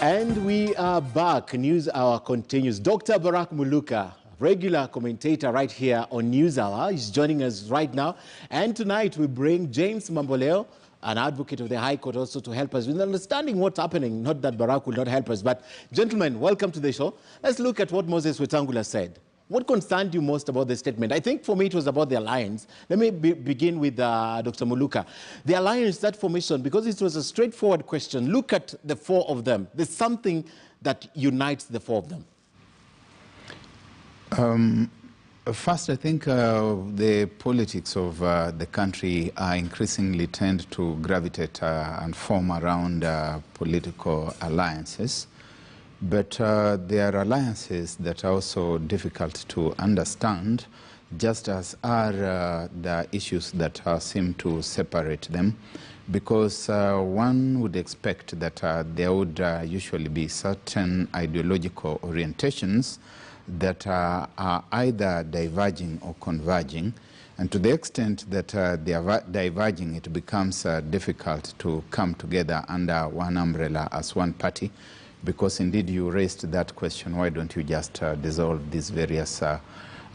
And we are back. News Hour continues. Dr. Barack Muluka, regular commentator right here on News Hour, is joining us right now. And tonight we bring James Mamboleo, an advocate of the High Court, also to help us with understanding what's happening. Not that Barack will not help us, but gentlemen, welcome to the show. Let's look at what Moses Wetangula said. What concerned you most about the statement? I think for me it was about the alliance. Let me begin with Dr. Muluka. The alliance, that formation, because it was a straightforward question. Look at the four of them. There's something that unites the four of them. First, I think the politics of the country increasingly tend to gravitate and form around political alliances. But there are alliances that are also difficult to understand, just as are the issues that seem to separate them, because one would expect that there would usually be certain ideological orientations that are either diverging or converging, and to the extent that they are diverging, it becomes difficult to come together under one umbrella as one party. Because indeed you raised that question, why don't you just dissolve these various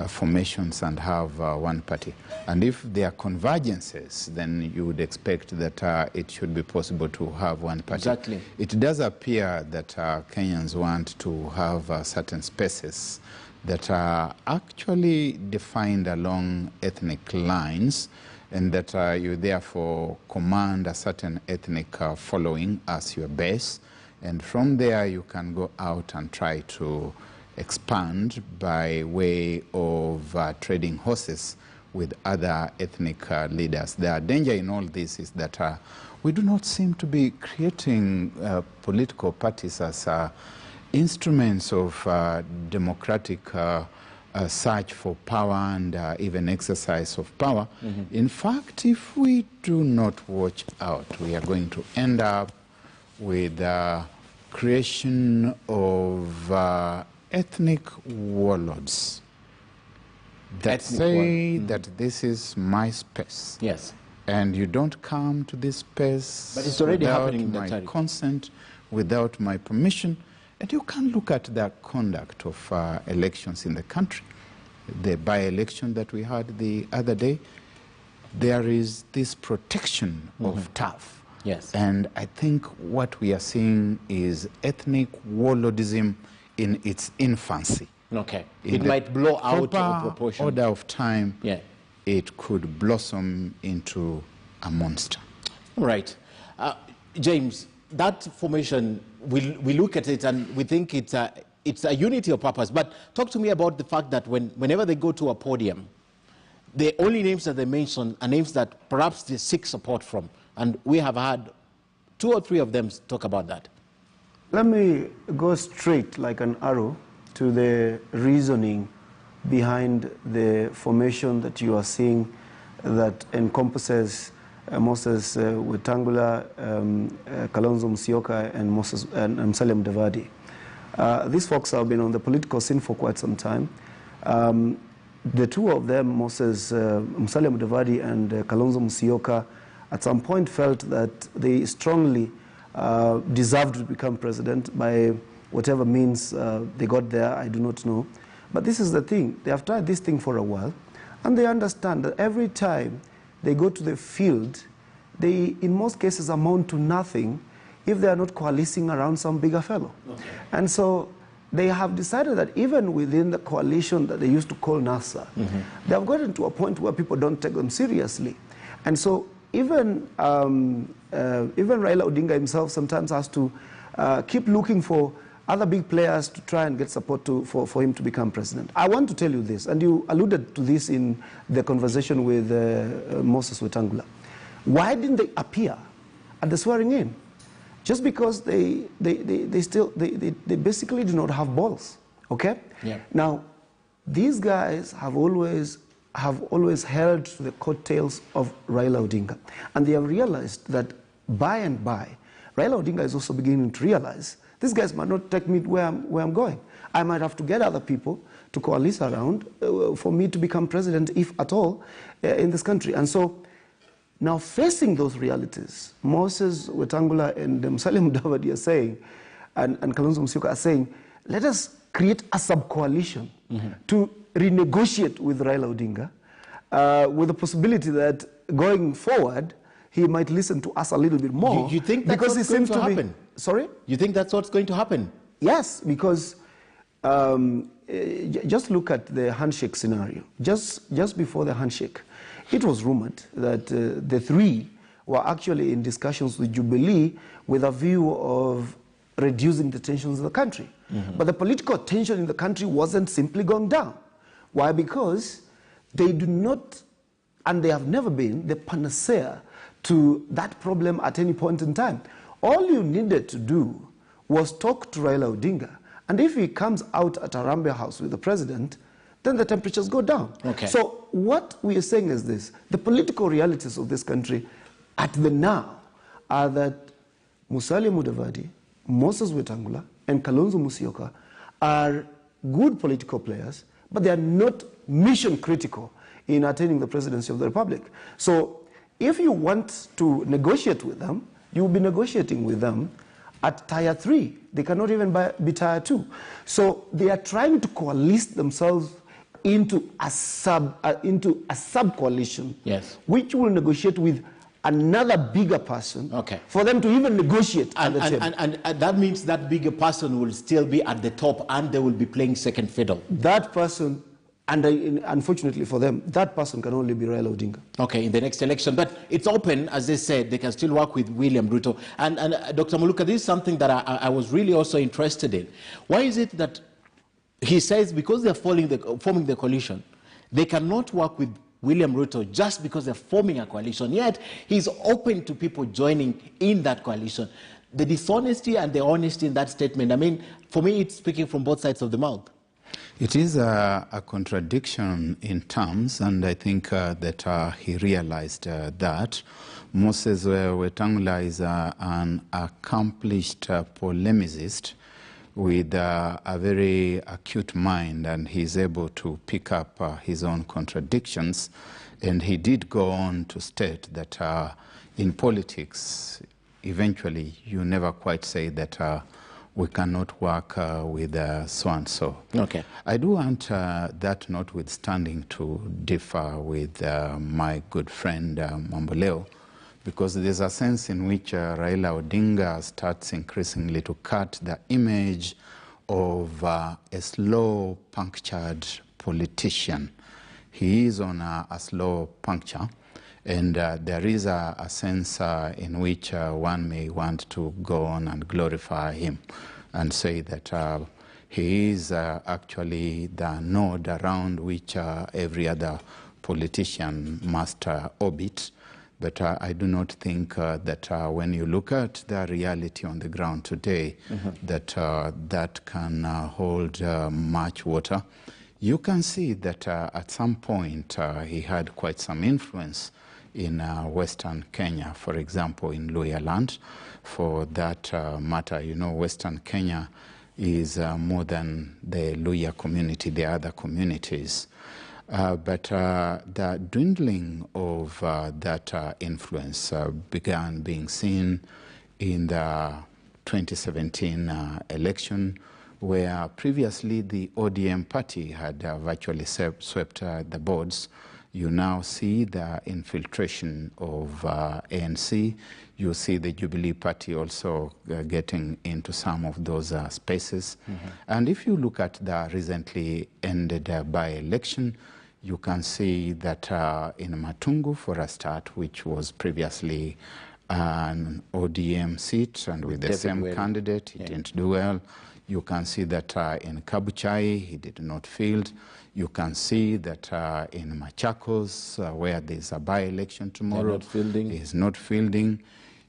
formations and have one party? And if there are convergences, then you would expect that it should be possible to have one party. Exactly. It does appear that Kenyans want to have certain spaces that are actually defined along ethnic lines, and that you therefore command a certain ethnic following as your base. And from there, you can go out and try to expand by way of trading horses with other ethnic leaders. The danger in all this is that we do not seem to be creating political parties as instruments of democratic search for power and even exercise of power. Mm-hmm. In fact, if we do not watch out, we are going to end up with creation of ethnic warlords that say that this is my space. Yes. And you don't come to this space but it's already happening without my consent, without my permission. And you can look at the conduct of elections in the country. The by-election that we had the other day, there is this protection of turf. Yes. And I think what we are seeing is ethnic warlordism in its infancy. Okay. It might blow out of proportion. Order of time, yeah. It could blossom into a monster. All right. James, that formation, we look at it and we think it's a unity of purpose. But talk to me about the fact that whenever they go to a podium, the only names that they mention are names that perhaps they seek support from. And we have had 2 or 3 of them talk about that. Let me go straight like an arrow to the reasoning behind the formation that you are seeing that encompasses Moses Wetangula, Kalonzo Musyoka, and Musalia Mudavadi. These folks have been on the political scene for quite some time. The 2 of them, Musalia Mudavadi and Kalonzo Musyoka, at some point felt that they strongly deserved to become president by whatever means they got there, I do not know. But this is the thing, they have tried this thing for a while, and they understand that every time they go to the field, they, in most cases, amount to nothing if they are not coalescing around some bigger fellow. Okay. And so they have decided that even within the coalition that they used to call NASA, they have gotten to a point where people don't take them seriously. And so even Raila Odinga himself sometimes has to keep looking for other big players to try and get support for him to become president. I want to tell you this, and you alluded to this in the conversation with Moses Wetangula. Why didn't they appear at the swearing in? Just because they basically do not have balls, okay? Yeah. Now, these guys have always held to the coattails of Raila Odinga. And they have realized that by and by, Raila Odinga is also beginning to realize these guys might not take me where I'm going. I might have to get other people to coalesce around for me to become president, if at all, in this country. And so now facing those realities, Moses Wetangula and Musalia Mudavadi are saying, and Kalonzo Musyoka are saying, let us create a sub-coalition to renegotiate with Raila Odinga, with the possibility that going forward, he might listen to us a little bit more. You think that's because what's he going seems to happen? Sorry? You think that's what's going to happen? Yes, because just look at the handshake scenario. Just before the handshake, it was rumored that the three were actually in discussions with Jubilee with a view of reducing the tensions in the country. But the political tension in the country wasn't simply going down. Why? Because they do not, and they have never been, the panacea to that problem at any point in time. All you needed to do was talk to Raila Odinga, and if he comes out at Harambee House with the president, then the temperatures go down. Okay. So what we are saying is this: the political realities of this country at the now are that Musalia Mudavadi, Moses Wetangula, and Kalonzo Musyoka are good political players, but they are not mission critical in attaining the presidency of the republic. So if you want to negotiate with them, you will be negotiating with them at tier 3. They cannot even be tier 2. So they are trying to coalesce themselves into a sub-coalition, yes, which will negotiate with another bigger person, for them to even negotiate at the table. And that means that bigger person will still be at the top, and they will be playing second fiddle. That person, and unfortunately for them, that person can only be Raila Odinga. Okay, in the next election. But it's open, as they said, they can still work with William Ruto. And Dr. Muluka, this is something that I was really also interested in. Why is it that he says because they're forming the coalition, they cannot work with William Ruto just because they're forming a coalition, yet he's open to people joining in that coalition? The dishonesty and the honesty in that statement, I mean, for me, it's speaking from both sides of the mouth. It is a contradiction in terms, and I think that he realized that. Moses Wetangula is an accomplished polemicist with a very acute mind, and he's able to pick up his own contradictions. And he did go on to state that in politics, eventually, you never quite say that we cannot work with so-and-so. Okay. I do want that notwithstanding to differ with my good friend Mamboleo, because there's a sense in which Raila Odinga starts increasingly to cut the image of a slow, punctured politician. He is on a slow puncture, and there is a sense in which one may want to go on and glorify him and say that he is actually the node around which every other politician must orbit. But I do not think that when you look at the reality on the ground today, that that can hold much water. You can see that at some point he had quite some influence in Western Kenya, for example, in Luhya land. For that matter, you know, Western Kenya is more than the Luhya community, the other communities. But the dwindling of that influence began being seen in the 2017 election, where previously the ODM party had virtually swept the boards. You now see the infiltration of ANC. You see the Jubilee party also getting into some of those spaces. And if you look at the recently ended by-election, you can see that in Matungu, for a start, which was previously an ODM seat, and with the same candidate, he didn't do well. You can see that in Kabuchai, he did not field. You can see that in Machakos, where there's a by-election tomorrow, he's not fielding.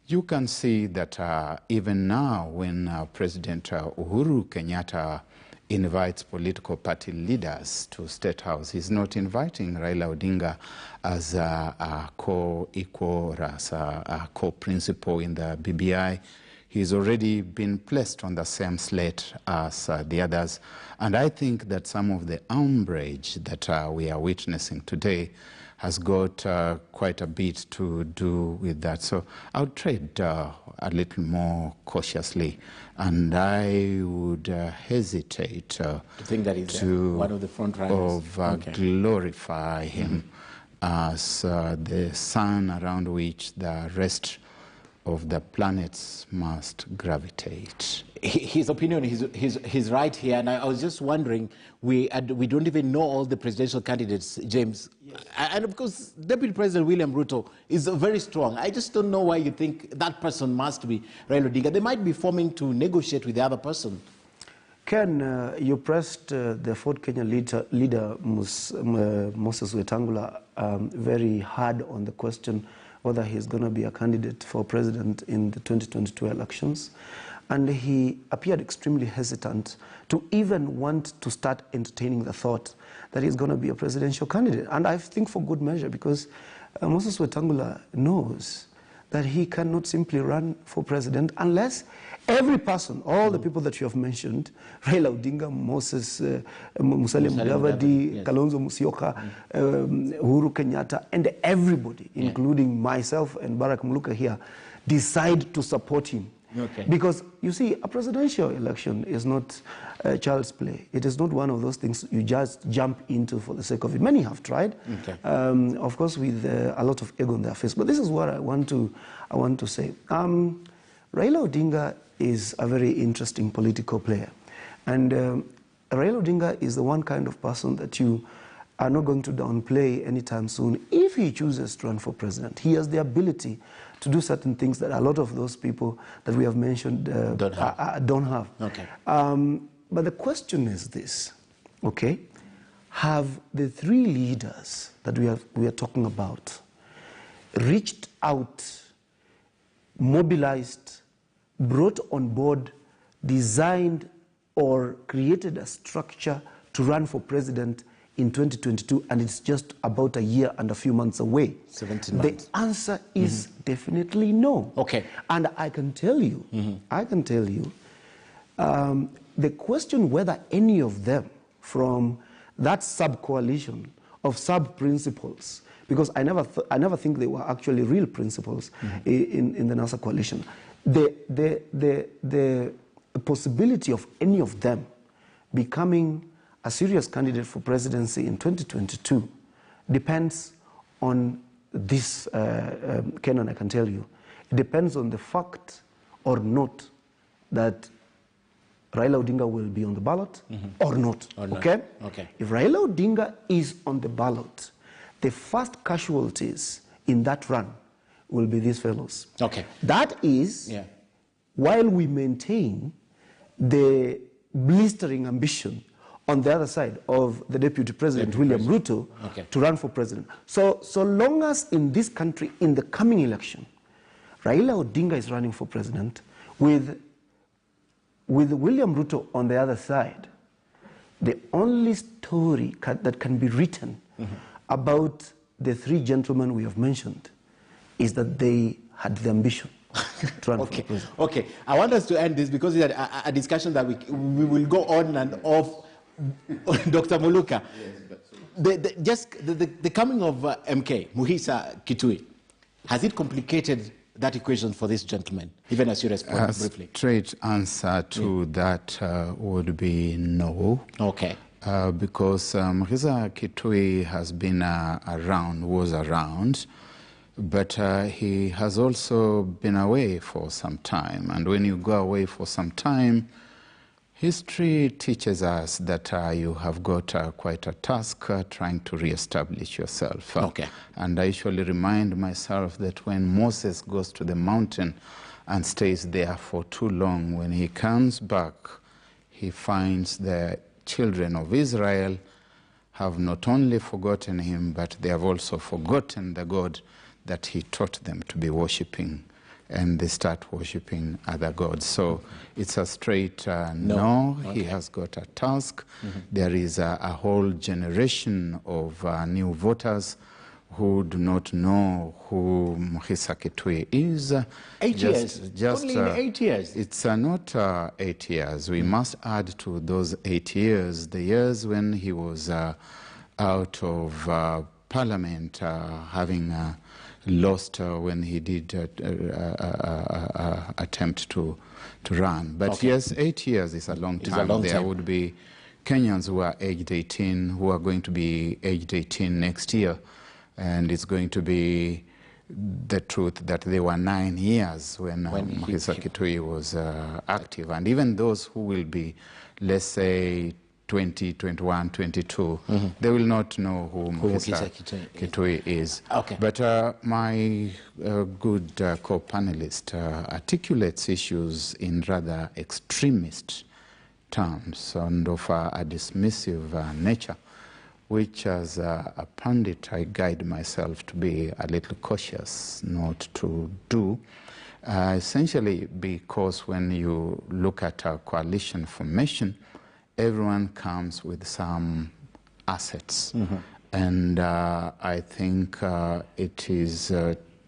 You can see that even now, when President Uhuru Kenyatta invites political party leaders to State House, he's not inviting Raila Odinga as a co-equal, as a co-principal in the BBI. He's already been placed on the same slate as the others. And I think that some of the umbrage that we are witnessing today has got quite a bit to do with that. So I would trade a little more cautiously, and I would hesitate to think that is one of the front runners. Glorify him as the sun around which the rest of the planets must gravitate. His opinion, he's right here, and I was just wondering, we don't even know all the presidential candidates, James. Yes. And of course, Deputy President William Ruto is very strong. I just don't know why you think that person must be Raila Odinga. They might be forming to negotiate with the other person. Ken, you pressed the Ford Kenya leader Moses Wetangula very hard on the question whether he's going to be a candidate for president in the 2022 elections. And he appeared extremely hesitant to even want to start entertaining the thought that he's going to be a presidential candidate. And I think for good measure, because Moses Wetangula knows that he cannot simply run for president unless every person, all the people that you have mentioned, Raila Odinga, Moses, Musalia Mudavadi, yes, Kalonzo Musyoka, Uhuru Kenyatta, and everybody, including myself and Barack Muluka here, decide to support him. Okay. Because, you see, a presidential election is not child's play. It is not one of those things you just jump into for the sake of it. Many have tried, of course, with a lot of ego on their face. But this is what I want to say. Raila Odinga is a very interesting political player. And Raila Odinga is the one kind of person that you are not going to downplay anytime soon. If he chooses to run for president, he has the ability to do certain things that a lot of those people that we have mentioned don't have. Okay. But the question is this, okay? Have the three leaders that we are talking about reached out, mobilized, brought on board, designed or created a structure to run for president in 2022, and it's just about a year and a few months away? 17 months. The answer is definitely no. Okay. And I can tell you, the question whether any of them from that sub-coalition of sub-principles, because I never think they were actually real principles in the NASA coalition, the possibility of any of them becoming a serious candidate for presidency in 2022 depends on this, Kenan, I can tell you. It depends on the fact or not that Raila Odinga will be on the ballot or not, okay? If Raila Odinga is on the ballot, the first casualties in that run will be these fellows. Okay. That is, while we maintain the blistering ambition on the other side of the Deputy President, William Ruto, to run for president. So long as in this country, in the coming election, Raila Odinga is running for president with William Ruto on the other side, the only story that can be written about the three gentlemen we have mentioned is that they had the ambition to run for president. Okay, I want us to end this because it's a discussion that we will go on and off. Dr. Muluka, the coming of MK, Muhisa Kitui, has it complicated that equation for this gentleman, even as you respond briefly? Straight answer to that would be no. Okay. Because Muhisa Kitui has been was around, but he has also been away for some time. And when you go away for some time, history teaches us that you have got quite a task trying to reestablish yourself. And I usually remind myself that when Moses goes to the mountain and stays there for too long, when he comes back, he finds the children of Israel have not only forgotten him, but they have also forgotten the God that he taught them to be worshipping. And they start worshipping other gods. So it's a straight no. He has got a task. There is a whole generation of new voters who do not know who Muhisa Kitui is. 8 years? Only in 8 years? It's not 8 years. We must add to those 8 years the years when he was out of Parliament, having lost when he did attempt to run. But yes, 8 years is a long time. There would be Kenyans who are aged 18, who are going to be aged 18 next year, and it's going to be the truth that they were 9 years when Mr. Kitui was active. And even those who will be, let's say, 20, 21, 22, they will not know who Mr. Kitui is. Okay. But my good co-panelist articulates issues in rather extremist terms and of a dismissive nature, which as a pundit I guide myself to be a little cautious not to do, essentially because when you look at a coalition formation, everyone comes with some assets. And I think it is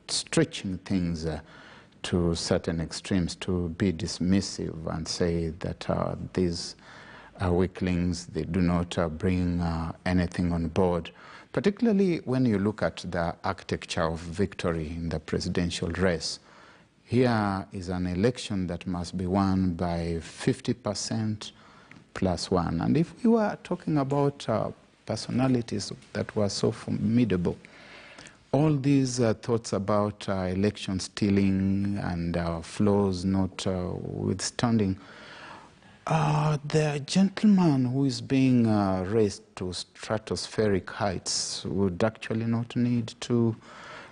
stretching things to certain extremes to be dismissive and say that these weaklings, they do not bring anything on board, particularly when you look at the architecture of victory in the presidential race. Here is an election that must be won by 50% plus one. And if we were talking about personalities that were so formidable, all these thoughts about election stealing and flaws notwithstanding, the gentleman who is being raised to stratospheric heights would actually not need to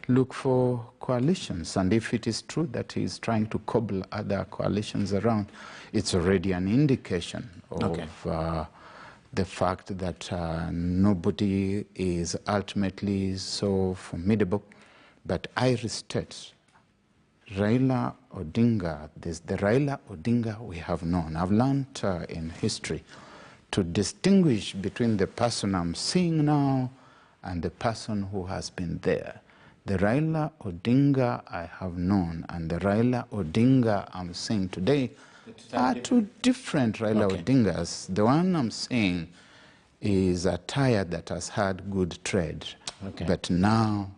look for coalitions. And if it is true that he is trying to cobble other coalitions around, it's already an indication of the fact that nobody is ultimately so formidable. But I restate, Raila Odinga, the Raila Odinga we have known. I've learned in history to distinguish between the person I'm seeing now and the person who has been there. The Raila Odinga I have known and the Raila Odinga I'm seeing today are two different Raila Odingas. The one I'm seeing is a tire that has had good tread, but now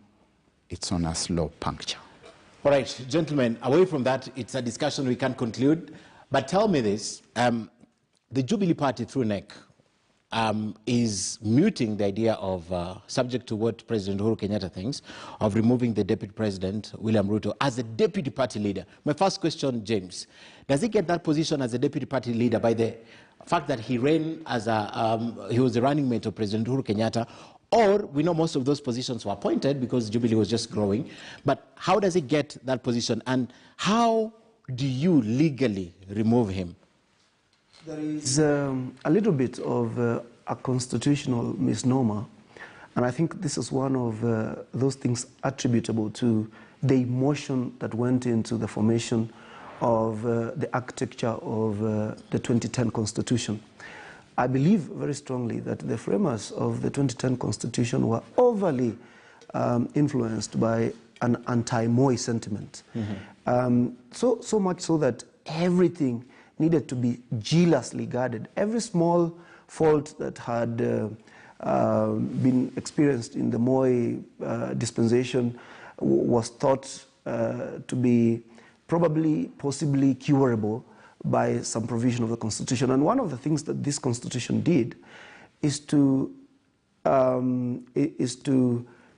it's on a slow puncture. All right, gentlemen, away from that, it's a discussion we can't conclude. But tell me this, the Jubilee Party through NEC is muting the idea of, subject to what President Uhuru Kenyatta thinks, of removing the Deputy President, William Ruto, as a Deputy Party leader. My first question, James, does he get that position as a Deputy Party leader by the fact that he ran as he was the running mate of President Uhuru Kenyatta, or we know most of those positions were appointed because Jubilee was just growing, but how does he get that position, and how do you legally remove him? There is a little bit of a constitutional misnomer, and I think this is one of those things attributable to the emotion that went into the formation of the architecture of the 2010 Constitution. I believe very strongly that the framers of the 2010 Constitution were overly influenced by an anti-Moi sentiment. So much so that everything needed to be jealously guarded. Every small fault that had been experienced in the Moi dispensation was thought to be probably, possibly curable by some provision of the Constitution. And one of the things that this Constitution did is to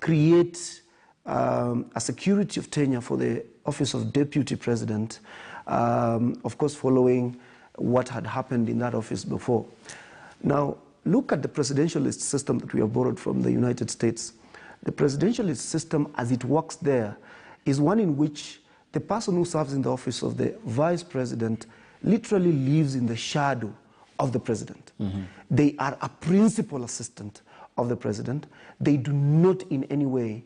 create a security of tenure for the office of Deputy President, of course following what had happened in that office before. Now, look at the presidentialist system that we have borrowed from the United States. The presidentialist system, as it works there, is one in which the person who serves in the office of the vice president literally lives in the shadow of the president. They are a principal assistant of the president. They do not in any way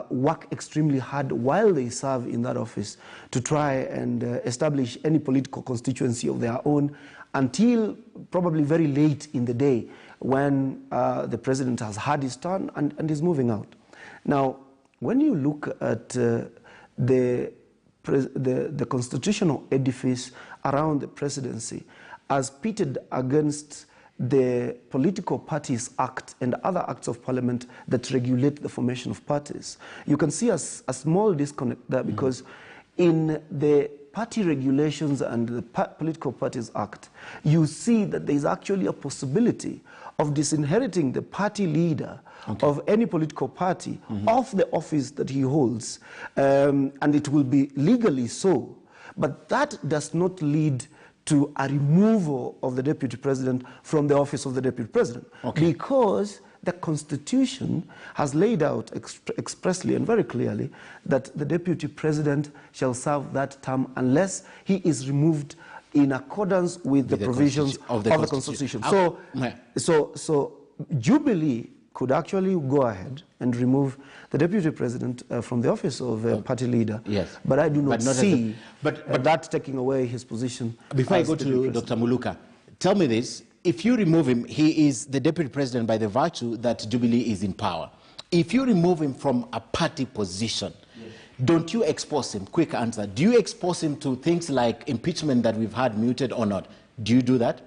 work extremely hard while they serve in that office to try and establish any political constituency of their own until probably very late in the day when the president has had his turn and is moving out. Now, when you look at the constitutional edifice around the presidency as pitted against the Political Parties Act and other acts of parliament that regulate the formation of parties. You can see a small disconnect there because in the party regulations and the Political Parties Act, you see that there is actually a possibility of disinheriting the party leader of any political party of the office that he holds, and it will be legally so. But that does not lead to a removal of the deputy president from the office of the deputy president, because the Constitution has laid out expressly and very clearly that the deputy president shall serve that term unless he is removed in accordance with the provisions of the Constitution. So Jubilee could actually go ahead and remove the deputy president from the office of party leader. Yes. But I do not see that taking away his position. Before I go to Dr. Muluka, tell me this. If you remove him, he is the deputy president by the virtue that Jubilee is in power. If you remove him from a party position, don't you expose him? Quick answer. Do you expose him to things like impeachment that we've had, muted or not? Do you do that?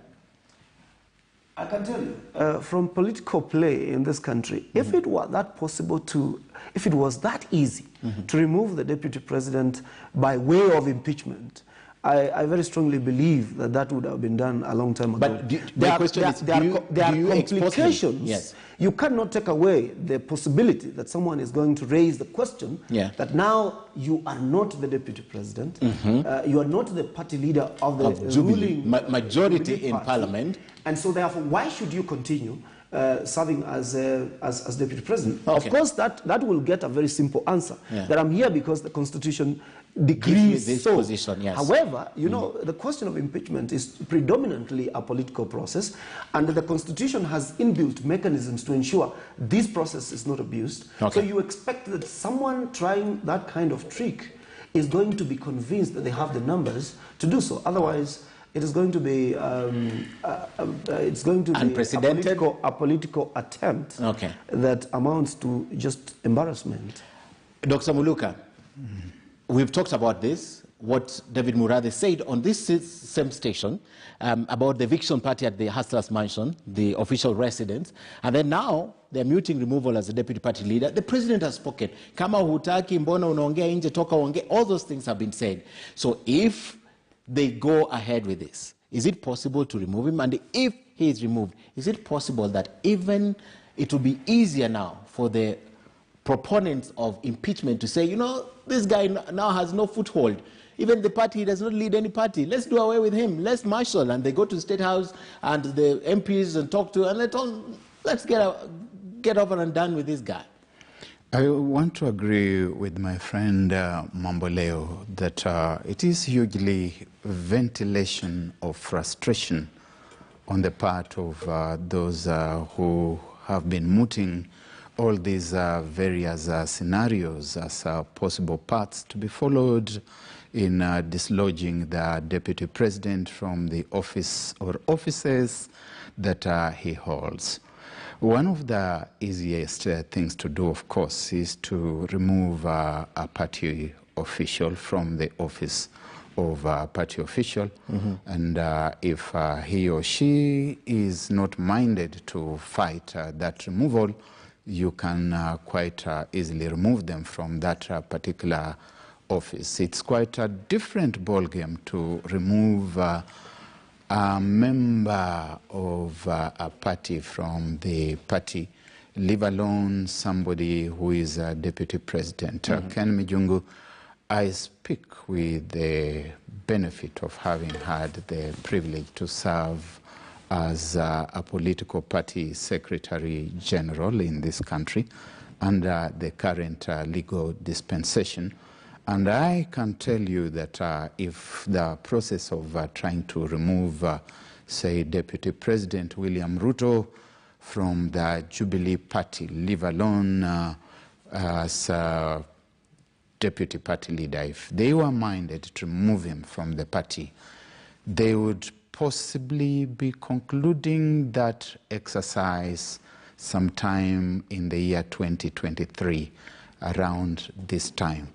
I can tell you, from political play in this country, if it were that possible to, if it was that easy to remove the deputy president by way of impeachment, I very strongly believe that that would have been done a long time ago. But there are complications. Yes. You cannot take away the possibility that someone is going to raise the question that now you are not the deputy president, you are not the party leader of the ruling majority in parliament. And so therefore, why should you continue serving as deputy president? Of course, that will get a very simple answer, that I'm here because the Constitution decrees this position. However, you know, the question of impeachment is predominantly a political process, and the Constitution has inbuilt mechanisms to ensure this process is not abused. So you expect that someone trying that kind of trick is going to be convinced that they have the numbers to do so. Otherwise, it is going to be unprecedented, a political attempt that amounts to just embarrassment. Dr. Muluka, we've talked about this, what David Murathe said on this same station about the eviction party at the Hustlers Mansion, the official residence, and then now they're muting removal as the deputy party leader. The president has spoken. Kama hutaki, mbona unaongea nje, toka uongee. All those things have been said. So if they go ahead with this, is it possible to remove him? And if he is removed, is it possible that even it will be easier now for the proponents of impeachment to say, you know, this guy now has no foothold. Even the party, he does not lead any party. Let's do away with him. Let's marshal. And they go to the State House and the MPs and talk to, and let's get over and done with this guy. I want to agree with my friend Mamboleo that it is hugely ventilation of frustration on the part of those who have been mooting all these various scenarios as possible paths to be followed in dislodging the deputy president from the office or offices that he holds. One of the easiest things to do, of course, is to remove a party official from the office of a party official. And if he or she is not minded to fight that removal, you can quite easily remove them from that particular office. It's quite a different ballgame to remove a member of a party from the party, leave alone somebody who is a deputy president. Ken Mijungu, I speak with the benefit of having had the privilege to serve as a political party secretary general in this country under the current legal dispensation. And I can tell you that if the process of trying to remove, say, Deputy President William Ruto from the Jubilee Party, leave alone as Deputy Party leader, if they were minded to remove him from the party, they would possibly be concluding that exercise sometime in the year 2023, around this time.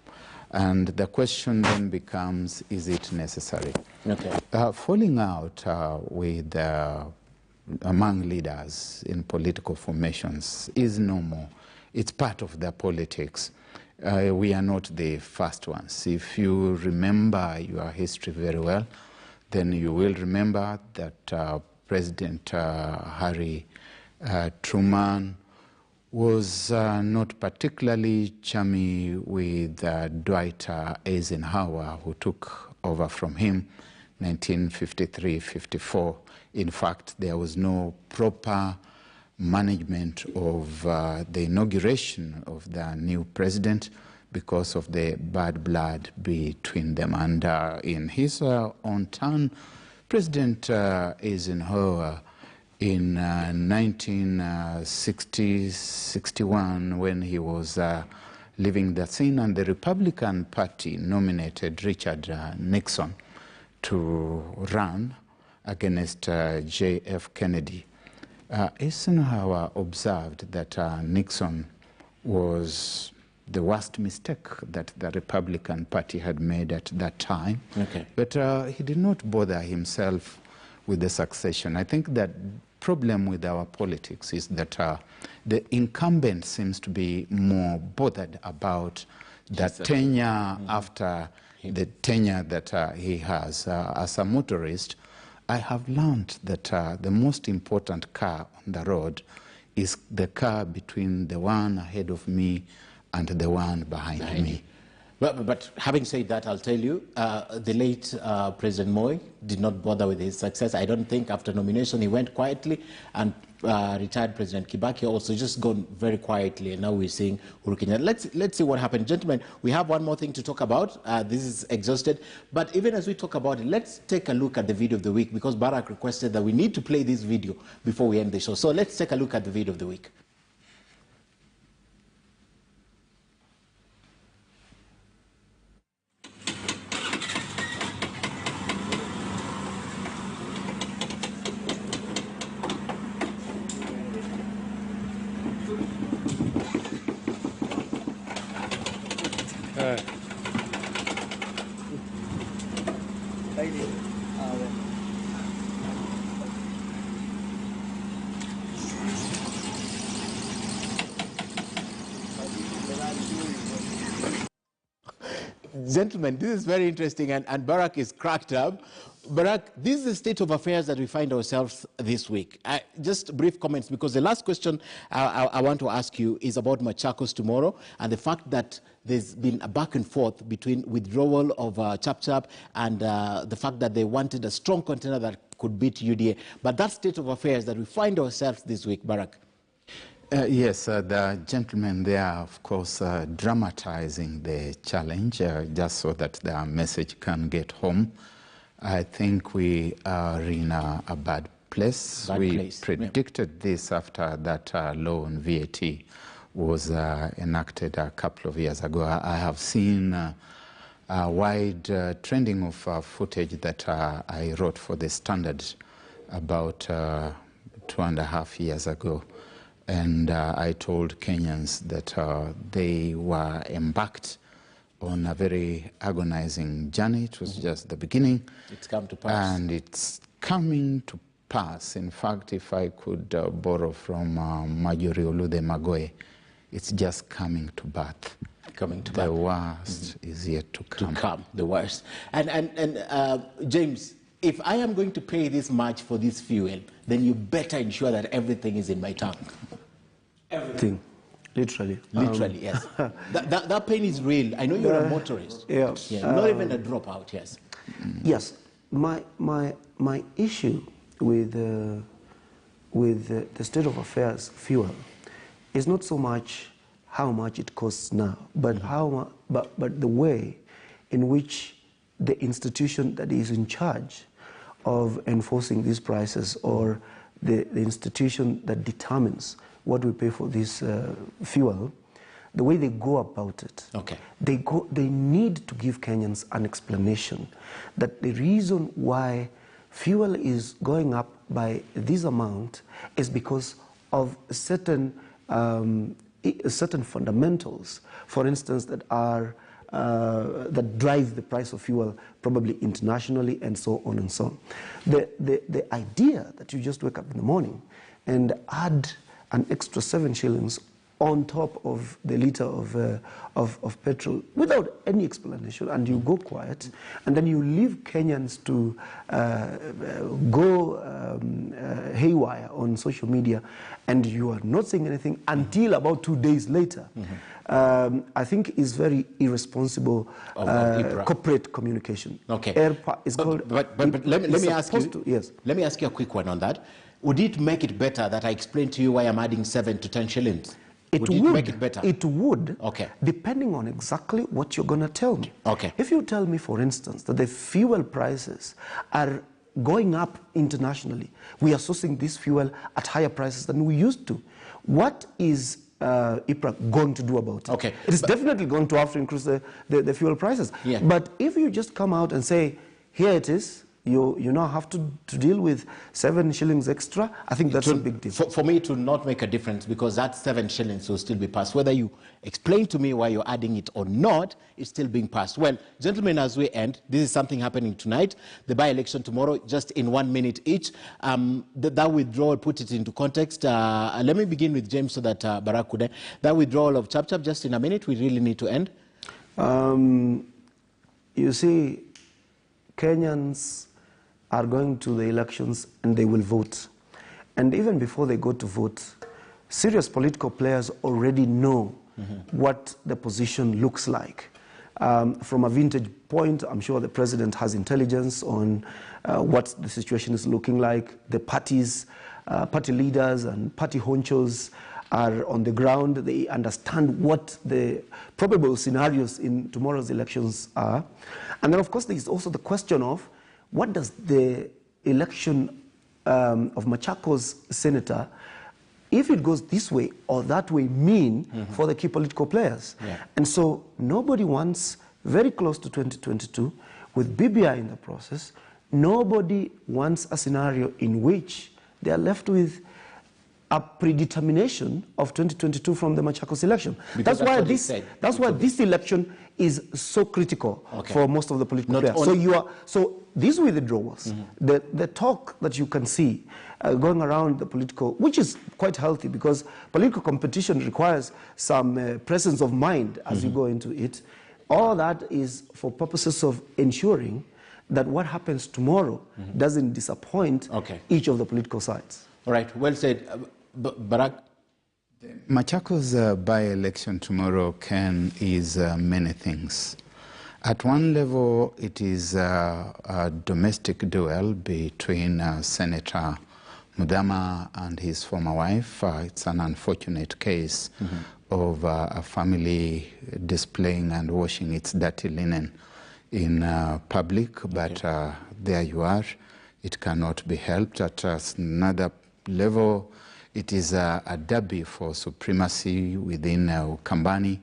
And the question then becomes, is it necessary? Falling out with among leaders in political formations is normal. It's part of their politics. We are not the first ones. If you remember your history very well, then you will remember that President Harry Truman was not particularly chummy with Dwight Eisenhower, who took over from him 1953-54. In fact, there was no proper management of the inauguration of the new president because of the bad blood between them. And in his own turn, President Eisenhower in 1960-61, when he was leaving the scene, and the Republican Party nominated Richard Nixon to run against J.F. Kennedy. Eisenhower observed that Nixon was the worst mistake that the Republican Party had made at that time. Okay. But he did not bother himself with the succession. I think that problem with our politics is that the incumbent seems to be more bothered about the tenure after the tenure that he has. As a motorist, I have learned that the most important car on the road is the car between the one ahead of me and the one behind me. But having said that, I'll tell you, the late President Moi did not bother with his success. I don't think after nomination he went quietly, and retired President Kibaki also just gone very quietly, and now we're seeing Uhuru Kenyatta. Let's see what happened. Gentlemen, we have one more thing to talk about. This is exhausted. But even as we talk about it, let's take a look at the video of the week, because Barack requested that we need to play this video before we end the show. So let's take a look at the video of the week. Gentlemen, this is very interesting, and Barack is cracked up. Barack, this is the state of affairs that we find ourselves this week. Just brief comments, because the last question I want to ask you is about Machakos tomorrow, and the fact that there's been a back and forth between withdrawal of Chap Chap and the fact that they wanted a strong contender that could beat UDA. But that state of affairs that we find ourselves this week, Barack. Yes, the gentlemen, they are, of course, dramatizing the challenge just so that their message can get home. I think we are in a bad place. We predicted this after that law on VAT was enacted a couple of years ago. I have seen a wide trending of footage that I wrote for the Standard about 2.5 years ago. And I told Kenyans that they were embarked on a very agonizing journey. It was just the beginning. It's come to pass. And it's coming to pass. In fact, if I could borrow from Majori Olude Magoe, it's just coming to birth. Coming to birth. The worst is yet to come. The worst. And James, if I am going to pay this much for this fuel, then you better ensure that everything is in my tank. Everything. Literally. Literally, yes. That pain is real. I know you're a motorist. Yeah. Not even a dropout, yes. Yes. My issue with the state of affairs fuel is not so much how much it costs now, but but the way in which the institution that is in charge of enforcing these prices, or the institution that determines what we pay for this fuel, the way they go about it. Okay. They need to give Kenyans an explanation that the reason why fuel is going up by this amount is because of certain fundamentals, for instance, that are that drive the price of fuel, probably internationally, and so on and so on. The idea that you just wake up in the morning and add an extra 7 shillings on top of the liter of petrol without any explanation, and you go quiet, and then you leave Kenyans to go haywire on social media, and you are not saying anything until about 2 days later, I think is very irresponsible corporate communication. Okay. But let me ask you. Yes. Let me ask you a quick one on that. Would it make it better that I explain to you why I'm adding 7 to 10 shillings? Would it make it better? It would. Okay. Depending on exactly what you're going to tell me. Okay. If you tell me, for instance, that the fuel prices are going up internationally, we are sourcing this fuel at higher prices than we used to, what is IPRA going to do about it? Okay. It is definitely going to have to increase the fuel prices. Yeah. But if you just come out and say, here it is, you now have to deal with 7 shillings extra, I think that's a big difference. For me, it will not make a difference because that 7 shillings will still be passed. Whether you explain to me why you're adding it or not, it's still being passed. Well, gentlemen, as we end, this is something happening tonight. The by-election tomorrow, just in 1 minute each. That withdrawal, put it into context. Let me begin with James so that Barack could end. That withdrawal of Chap Chap, just in a minute, we really need to end. You see, Kenyans are going to the elections and they will vote. And even before they go to vote, serious political players already know what the position looks like. From a vintage point, I'm sure the president has intelligence on what the situation is looking like. The parties, party leaders and party honchos are on the ground. They understand what the probable scenarios in tomorrow's elections are. And then, of course, there is also the question of what does the election of Machakos senator, if it goes this way or that way, mean for the key political players? Yeah. And so nobody wants, very close to 2022, with BBI in the process, nobody wants a scenario in which they are left with a predetermination of 2022 from the Machakos election. Because That's why this election is so critical for most of the political players. So these withdrawals, the talk that you can see going around the political, which is quite healthy because political competition requires some presence of mind as you go into it. All that is for purposes of ensuring that what happens tomorrow doesn't disappoint each of the political sides. All right, well said. Barack? Machakos by-election tomorrow, Ken, is many things. At one level, it is a domestic duel between Senator Mudama and his former wife. It's an unfortunate case of a family displaying and washing its dirty linen in public, but there you are. It cannot be helped. At another level, it is a derby for supremacy within Ukambani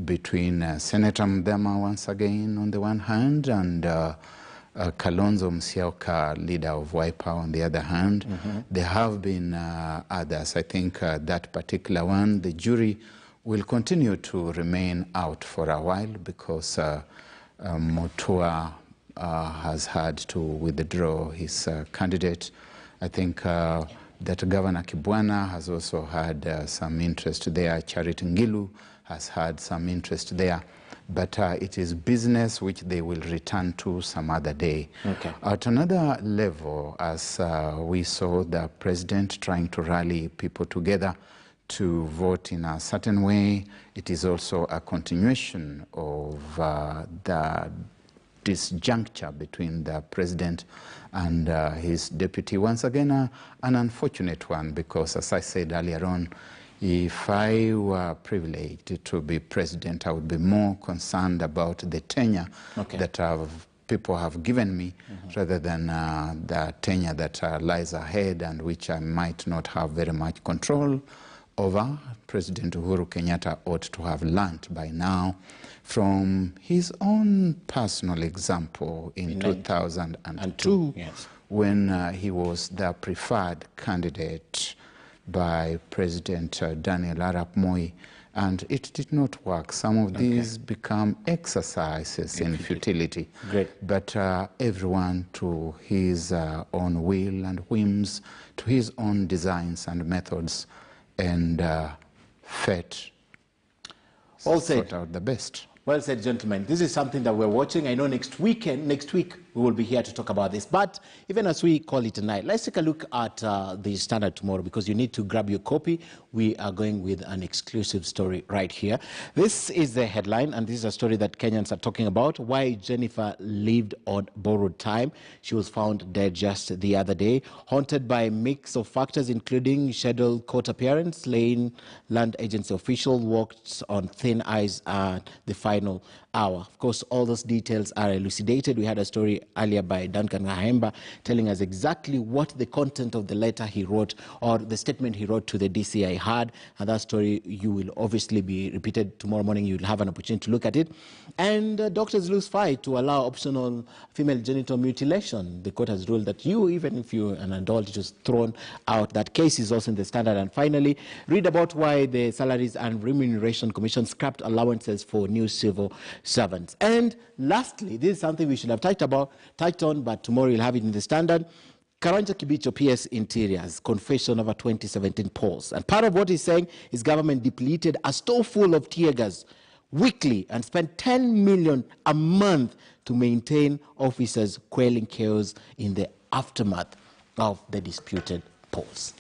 between Senator Mudama once again on the one hand and Kalonzo Musyoka, leader of Wiper, on the other hand. There have been others. I think that particular one, the jury will continue to remain out for a while because Mutua has had to withdraw his candidate. I think that Governor Kibwana has also had some interest there. Charity Ngilu has had some interest there. But it is business which they will return to some other day. At another level, as we saw the president trying to rally people together to vote in a certain way, it is also a continuation of the disjuncture between the president and his deputy. Once again, an unfortunate one, because as I said earlier on, if I were privileged to be president, I would be more concerned about the tenure that people have given me rather than the tenure that lies ahead and which I might not have very much control over. President Uhuru Kenyatta ought to have learnt by now from his own personal example in 2002 when he was the preferred candidate by President Daniel Arap Moi, and it did not work. Some of these become exercises in futility. Great. But everyone to his own will and whims, to his own designs and methods, and fate sort out the best. Well said, gentlemen. This is something that we're watching. I know next week we will be here to talk about this. But even as we call it tonight, let's take a look at the Standard tomorrow, because you need to grab your copy. We are going with an exclusive story right here. This is the headline, and this is a story that Kenyans are talking about: why Jennifer lived on borrowed time. She was found dead just the other day, haunted by a mix of factors, including scheduled court appearance, laying land agency official, walked on thin ice at the final hour. Of course, all those details are elucidated. We had a story earlier by Duncan Ngahemba telling us exactly what the content of the letter he wrote, or the statement he wrote to the DCI had, and that story you will obviously be repeated tomorrow morning. You'll have an opportunity to look at it. And doctors lose fight to allow optional female genital mutilation. The court has ruled that even if you're an adult, it was thrown out. That case is also in the Standard. And finally, read about why the Salaries and Remuneration Commission scrapped allowances for new civil servants. And lastly, this is something we should have touched on, but tomorrow you'll have it in the Standard. Karanja Kibicho, PS Interior's confession over 2017 polls. And part of what he's saying is government depleted a store full of tear gas weekly and spent 10 million a month to maintain officers quelling chaos in the aftermath of the disputed polls.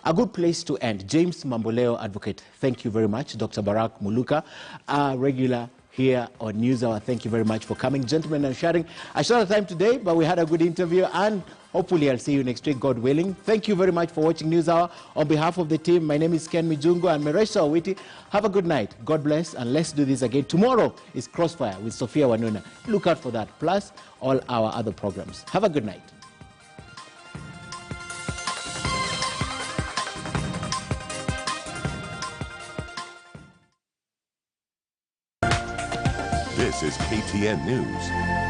A good place to end. James Mamboleo, advocate, thank you very much. Dr. Barak Muluka, regular here on NewsHour, thank you very much for coming. Gentlemen, and sharing a shorter time today, but we had a good interview, and hopefully I'll see you next week, God willing. Thank you very much for watching NewsHour. On behalf of the team, my name is Ken Mijungo and Meresha Owiti. Have a good night. God bless, and let's do this again. Tomorrow is Crossfire with Sophia Wanuna. Look out for that, plus all our other programs. Have a good night. This is KTN News.